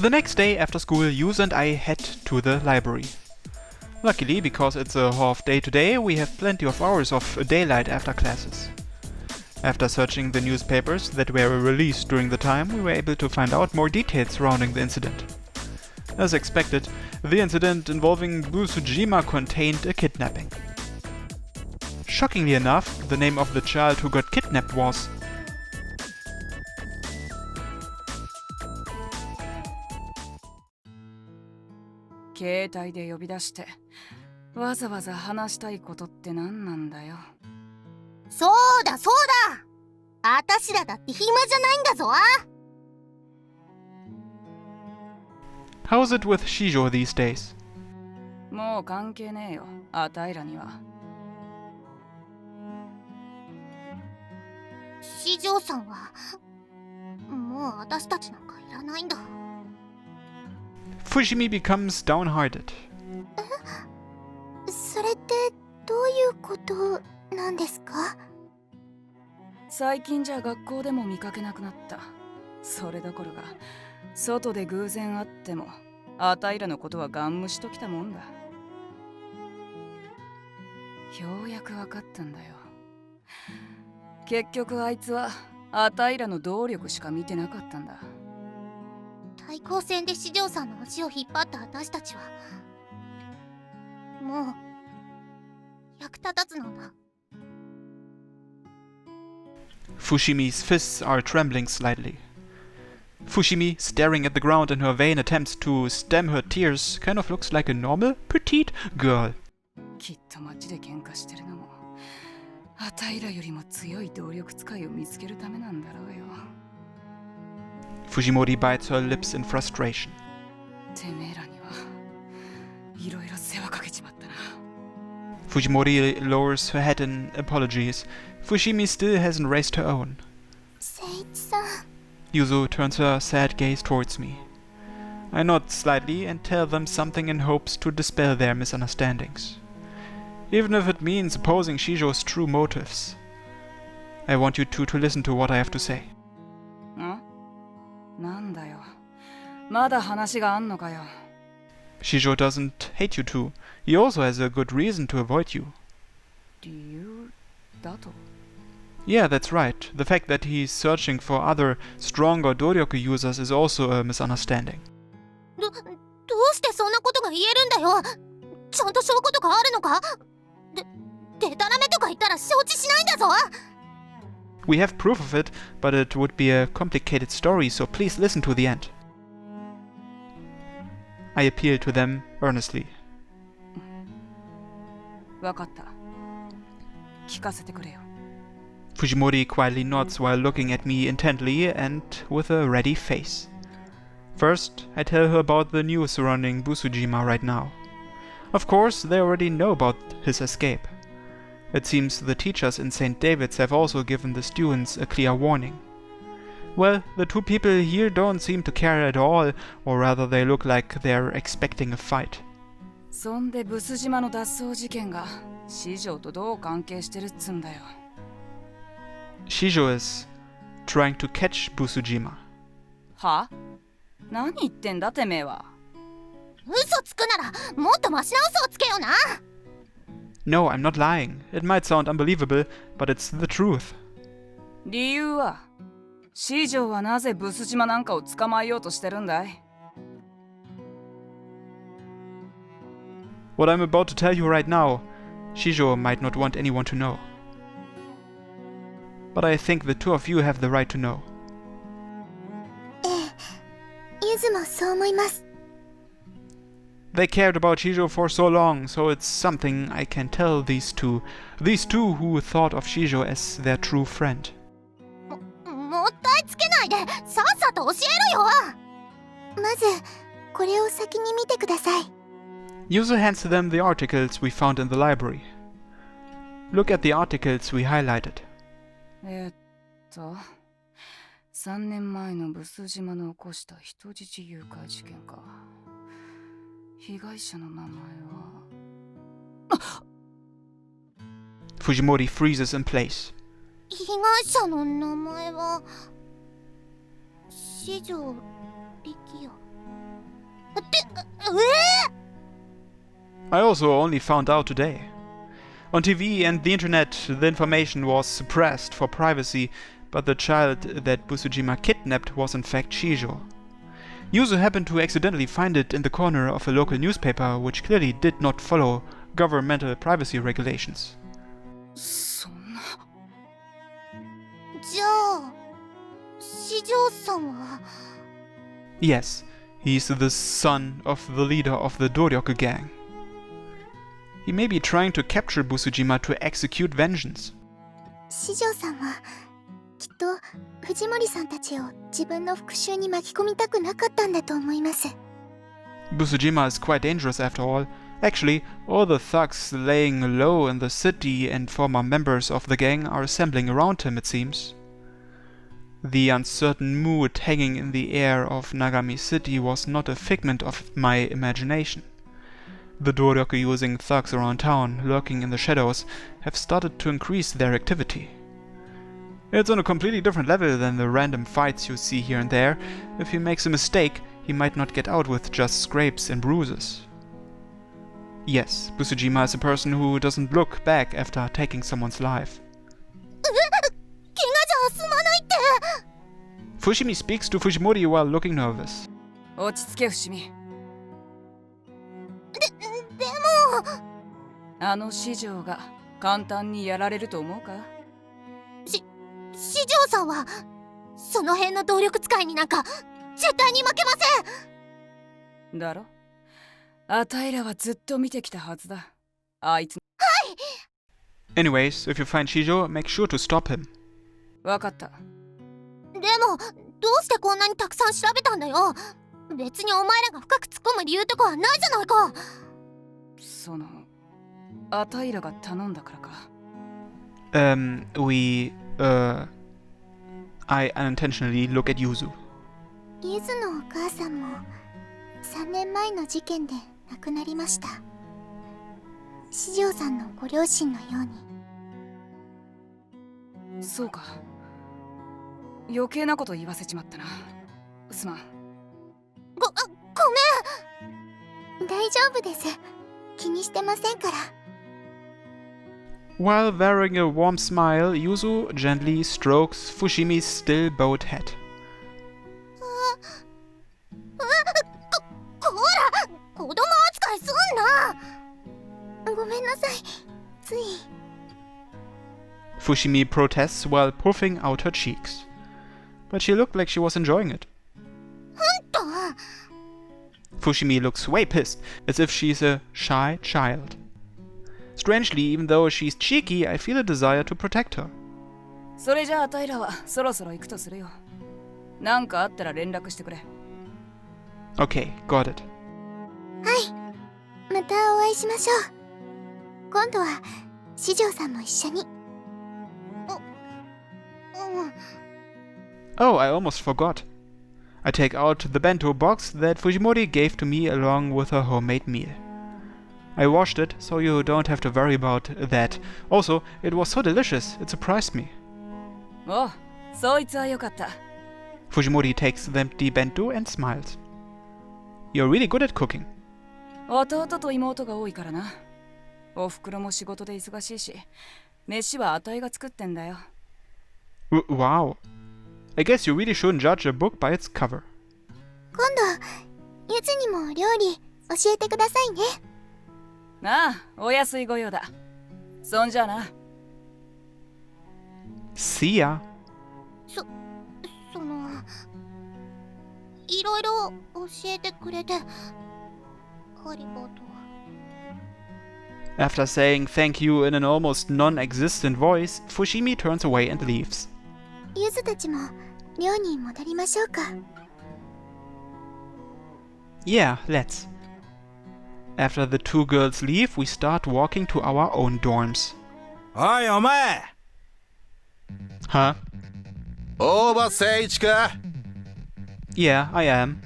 The next day after school, Yuzu and I head to the library. Luckily, because it's a half day today, we have plenty of hours of daylight after classes. After searching the newspapers that were released during the time, we were able to find out more details surrounding the incident. As expected, the incident involving Busujima contained a kidnapping. Shockingly enough, the name of the child who got kidnapped wasそうだそうだ、あたしらだって暇じゃないんだぞ。 How's it with Shijo these days? もう関係ねえよ、あたいらには。四条さんはもう私たちなんかいらないんだ。 Fushimi becomes downhearted. それってどういうことなんですか？最近じゃ学校でも見かけなくなった。それどころか外で偶然会ってもあたいらのことはガン無視ときたもんだ。ようやく分かったんだよ。結局あいつはあたいらの動力しか見てなかったんだ。対抗戦で四条さんの足を引っ張った私たちはもう役立たずなんだ。 Fushimi's fists are trembling slightly. Fushimi, staring at the ground in her vain attempts to stem her tears, kind of looks like a normal, petite girl. きっと街で喧嘩してるのもあたいらよりも強い動力使いを見つけるためなんだろうよ。 Fujimori bites her lips in frustration. てめえらにはいろいろ世話かけちまったな。 Fujimori lowers her head in apologies. Fushimi still hasn't raised her own. 誠一さん。 Yuzu turns her sad gaze towards me. I nod slightly and tell them something in hopes to dispel their misunderstandings. Even if it means opposing Shijo's true motives. I want you two to listen to what I have to say. ん？なんだよ。まだ話があんのかよ。 Shijo doesn't hate you two. He also has a good reason to avoid you. 理由だと？ Yeah, that's right. The fact that he's searching for other, stronger Doryoku users is also a misunderstanding. どうしてそんなことが言えるんだよ。ちゃんと証拠とかあるのか？でたらめとか言ったら承知しないんだぞ。 We have proof of it, but it would be a complicated story, so please listen to the end. I appeal to them earnestly. わかった。聞かせてくれよ。 Fujimori quietly nods while looking at me intently and with a ready face. First, I tell her about the news surrounding Busujima right now. Of course, they already know about his escape. It seems the teachers in St. David's have also given the students a clear warning. Well, the two people here don't seem to care at all, or rather they look like they're expecting a fight. そんでブス島の脱走事件が四条とどう関係してるっつんだよ。 Shijo is trying to catch Busujima. は？何言ってんだてめえは。嘘つくならもっとマシな嘘をつけよな。 No, I'm not lying. It might sound unbelievable, but it's the truth. 理由は四条はなぜブス島なんかを捕まえようとしてるんだい？ What I'm about to tell you right now, Shijo might not want anyone to know. But I think the two of you have the right to know. ゆずもそう思います。 They cared about Shijo for so long, so it's something I can tell these two who thought of Shijo as their true friend. もったいつけないでさっさと教えろよ。まずこれを先に見てください。 Yuzu hands them the articles we found in the library. Look at the articles we highlighted. 3年前のブス島の起こした人質誘拐事件か。被害者の名前は。Fujimori freezes in place. 被害者の名前は四条力也。I also only found out today. On TV and the internet, the information was suppressed for privacy, but the child that Busujima kidnapped was in fact Shijo. Yuzu happened to accidentally find it in the corner of a local newspaper, which clearly did not follow governmental privacy regulations. そんな。じゃあ四条さんは Yes, he's the son of the leader of the Doryoku gang. He may be trying to capture Busujima to execute vengeance. 四条さんはきっと藤森さんたちを自分の復讐に巻き込みたくなかったんだと思います。 Busujima is quite dangerous after all. Actually, all the thugs laying low in the city and former members of the gang are assembling around him, it seems. The uncertain mood hanging in the air of Nagami City was not a figment of my imagination. The Doryoku using thugs around town, lurking in the shadows, have started to increase their activity. It's on a completely different level than the random fights you see here and there. If he makes a mistake, he might not get out with just scrapes and bruises. Yes, Busujima is a person who doesn't look back after taking someone's life. 怪我じゃ済まないって。 Fushimi speaks to Fujimori while looking nervous. 落ち着け伏見。でもあの四条が簡単にやられると思うか？四条さんはその辺の動力使いになんか絶対に負けません。だろ？あたいらはずっと見てきたはずだ。あいつ。Anyways, if you find Shijo, make sure to stop him. わかった。でもどうしてこんなにたくさん調べたんだよ。別にお前らが深く突っ込む理由とかはないじゃないか。そのあたいらが頼んだからか。I unintentionally look at Yuzu. ゆずのお母さんも3年前の事件で亡くなりました。四条さんのご両親のように。そうか。余計なこと言わせちまったな。すまん。ごめん。大丈夫です。気にしてませんから。While wearing a warm smile, Yuzu gently strokes Fushimi's still bowed head. こら、子供扱いすんな。ごめんなさい。つい。Fushimi protests while puffing out her cheeks. But she looked like she was enjoying it. と。 Fushimi looks way pissed, as if she's a shy child. Strangely, even though she's cheeky, I feel a desire to protect her. それじゃああたいらはそろそろ行くとするよ。なんかあったら連絡してくれ。Okay, got it. はい。またお会いしましょう。今度は四条さんも一緒に。Oh, I almost forgot. I take out the bento box that Fujimori gave to me along with her homemade meal. I washed it, so you don't have to worry about that. Also, it was so delicious, it surprised me. おう、そいつはよかった。Fujimori takes the empty bento and smiles. You're really good at cooking. 弟と妹が多いからな。おふくろも仕事で忙しいし、飯はあたいが作ってんだよ。Wow. I guess you really shouldn't judge a book by its cover. 今度、ゆずにも料理教えてくださいね。ああ、お安いご用だ。そんじゃな。See ya. その、いろいろ教えてくれて、ありがとう。After saying thank you in an almost non-existent voice, Fushimi turns away and leaves. ゆずたちも寮に戻りましょうか。Yeah, let's. After the two girls leave, we start walking to our own dorms. おいお前 Huh? 大場誠一か Yeah, I am.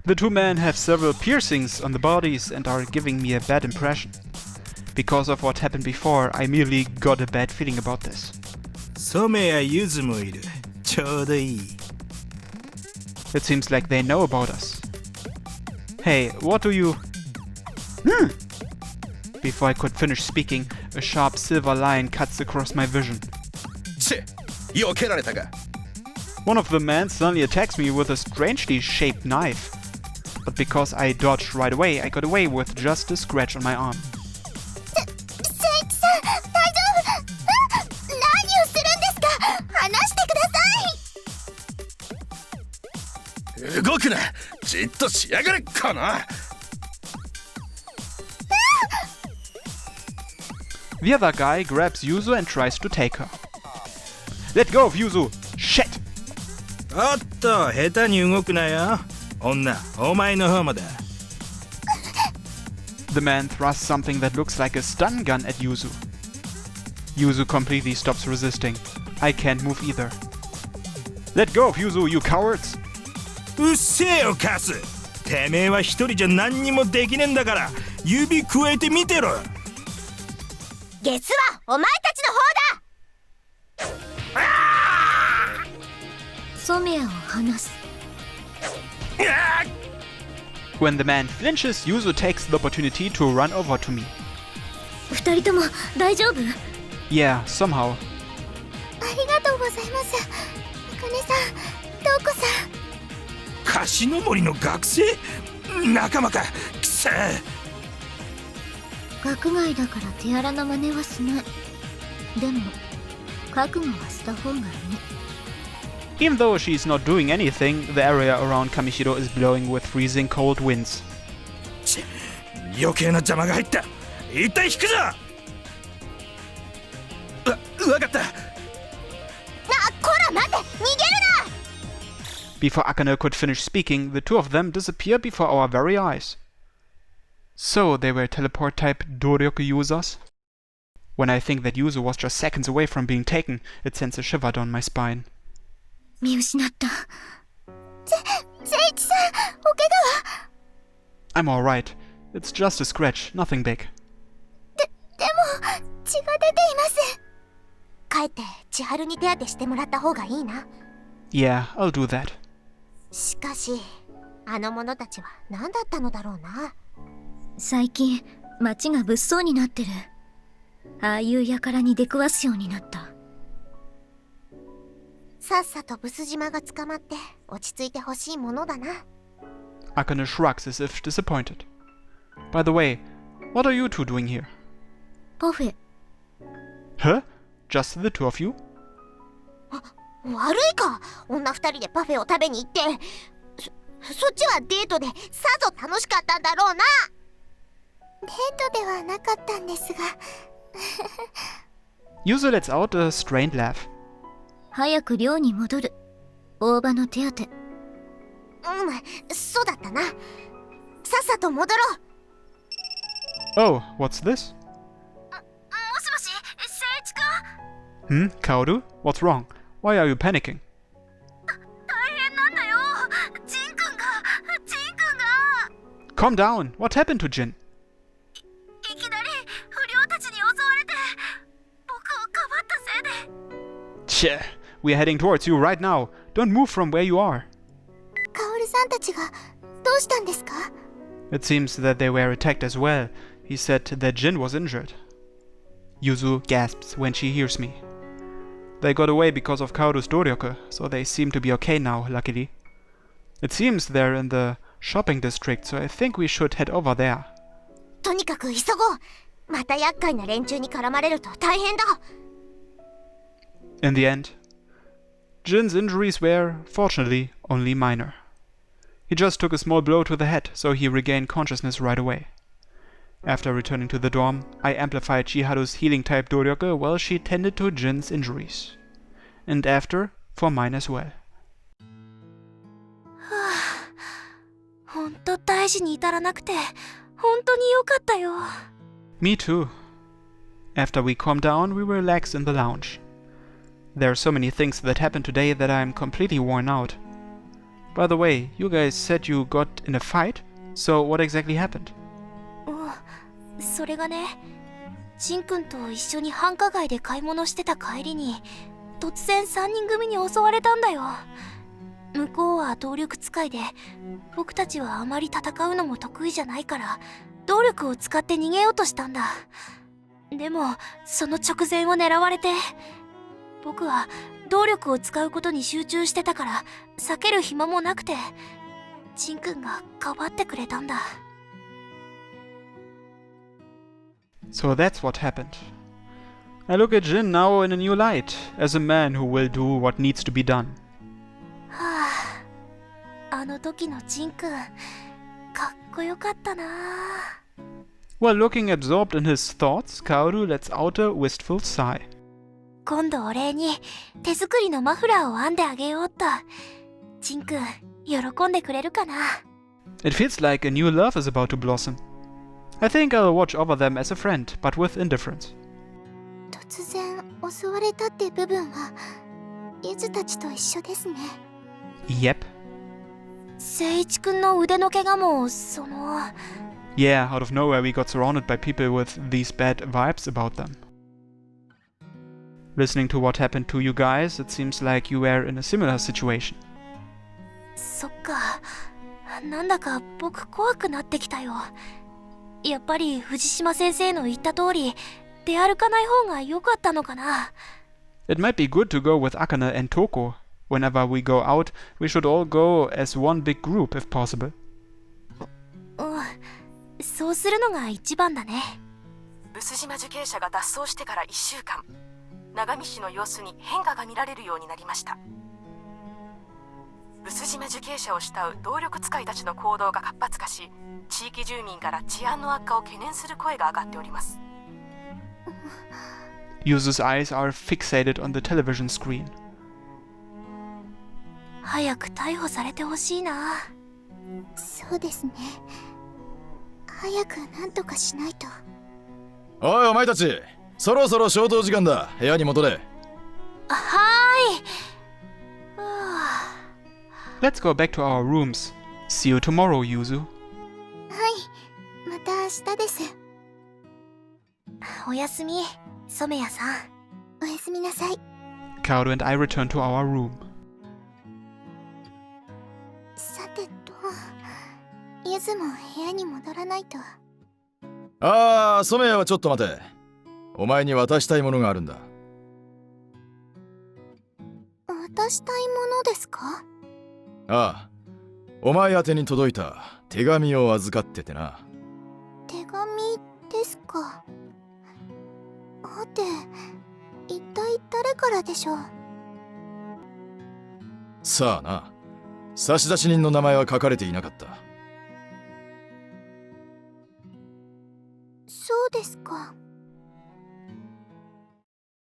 The two men have several piercings on the bodies and are giving me a bad impression. Because of what happened before, I immediately got a bad feeling about this. 染谷ゆずもいるちょうどいい It seems like they know about us. Hey, what do you... Before I could finish speaking, a sharp silver line cuts across my vision. チェ、避けられたか。 One of the men suddenly attacks me with a strangely shaped knife. But because I dodged right away, I got away with just a scratch on my arm. 聖一さん、大丈夫？何をするんですか？話してください。動くな。じっとしやがれ、この。 The other guy grabs Yuzu and tries to take her. Let go of Yuzu! Shit! おっと、下手に動くなよ。女、お前の方もだ。 The man thrusts something that looks like a stun gun at Yuzu. Yuzu completely stops resisting. I can't move either. Let go of Yuzu, you cowards! うっせえよ、カス。てめえは一人じゃ何にもできねえんだから、指くわえてみてろ。 ゲスはお前たちの方だ。染谷を離す。 When the man flinches, Yuzu takes the opportunity to run over to me. 二人とも大丈夫？ Yeah, somehow. ありがとうございます。あかねさん、トウコさん。 貸しの森の学生仲間か。くせえ。 学外だから手荒な真似はしない。でも覚悟はした方がいい。 Even though she's not doing anything, the area around Kamishiro is blowing with freezing cold winds. 余計な邪魔が入った。一体引くぞ。わかった。こら待て、逃げるな。 Before Akane could finish speaking, the two of them disappeared before our very eyes. So they were teleport-type Doryoku users? When I think that Yuzu was just seconds away from being taken, it sends a shiver down my spine. 見失った。聖一さん、お怪我は？ I'm alright. It's just a scratch, nothing big. でも血が出ています。帰って千春に手当てしてもらった方がいいな。 Yeah, I'll do that. しかしあの者たちは何だったのだろうな。最近町が物騒になってる。ああいう輩に出くわすようになった。さっさとブス島が捕まって落ち着いてほしいものだな。 Akane shrugs as if disappointed. By the way, what are you two doing here? パフェ。 Huh? Just the two of you? 悪いか、女二人でパフェを食べに行って。そっちはデートでさぞ楽しかったんだろうな。デートではなかったんですが。Yuzu lets out a strained laugh. 早く寮に戻る。大場の手当て。そうだったな。さっさと戻ろう。 Oh, what's this? もしもし、聖一か？ Kaoru? What's wrong? Why are you panicking? 大変なんだよ。ジンくんが。 Calm down. What happened to Jin? いきなり不良たちに襲われて、僕をかばったせいで。 Tch, we're heading towards you right now. Don't move from where you are. カオルさんたちがどうしたんですか？ It seems that they were attacked as well. He said that Jin was injured. Yuzu gasps when she hears me. They got away because of Kaoru's Doryoku, so they seem to be okay now, luckily. It seems they're in the shopping district, so I think we should head over there. とにかく急ごう。また厄介な連中に絡まれると大変だ。 In the end, Jin's injuries were, fortunately, only minor. He just took a small blow to the head, so he regained consciousness right away. After returning to the dorm, I amplified Chiharu's healing-type Doryoku while she tended to Jin's injuries. And after, for mine as well. ほんと大事に至らなくて、本当に良かったよ。 Me too. After we calmed down, we relaxed in the lounge. There are so many things that happened today that I'm completely worn out. By the way, you guys said you got in a fight? So what exactly happened? それがね、ジンくんと一緒に繁華街で買い物してた帰りに突然3人組に襲われたんだよ。向こうは動力使いで、僕たちはあまり戦うのも得意じゃないから、動力を使って逃げようとしたんだ。でも、その直前を狙われて、僕は動力を使うことに集中してたから、避ける暇もなくて、ジンくんがかばってくれたんだ。So that's what happened. I look at Jin now in a new light, as a man who will do what needs to be done. はあ、あの時のジンくん、かっこよかったな。While looking absorbed in his thoughts, Kaoru lets out a wistful sigh. 今度お礼に手作りのマフラーを編んであげようっと。ジンくん、喜んでくれるかな。 It feels like a new love is about to blossom. I think I'll watch over them as a friend, but with indifference. 突然襲われたって部分はゆずたちと一緒ですね。 Yep. 聖一くんの腕の怪我もYeah, out of nowhere we got surrounded by people with these bad vibes about them. Listening to what happened to you guys, it seems like you were in a similar situation. そっか、なんだか僕怖くなってきたよ。やっぱり藤島先生の言った通り出歩かない方が良かったのかな。 It might be good to go with Akane and Toko. Whenever we go out, we should all go as one big group if possible. そうするのが一番だね。ブス島受刑者が脱走してから1週間、長見市の様子に変化が見られるようになりました。ブス島受刑者を慕う動力使いたちの行動が活発化し、地域住民から治安の悪化を懸念する声が上がっております。Yuzu's eyes are fixated on the television screen. 早く逮捕されてほしいな。そうですね。早くなんとかしないと。おいお前たち、そろそろ消灯時間だ。部屋に戻れ。はーい。Let's go back to our rooms. See you tomorrow, Yuzu. はい、また明日です。おやすみ、染谷さん。おやすみなさい。 Kaoru and I return to our room. さてと、ゆずも部屋に戻らないと。ああ、染谷はちょっと待て。お前に渡したいものがあるんだ。渡したいものですか？ああ、お前宛てに届いた手紙を預かっててな。手紙ですか？はて、一体誰からでしょう？さあな、差出人の名前は書かれていなかった。そうですか。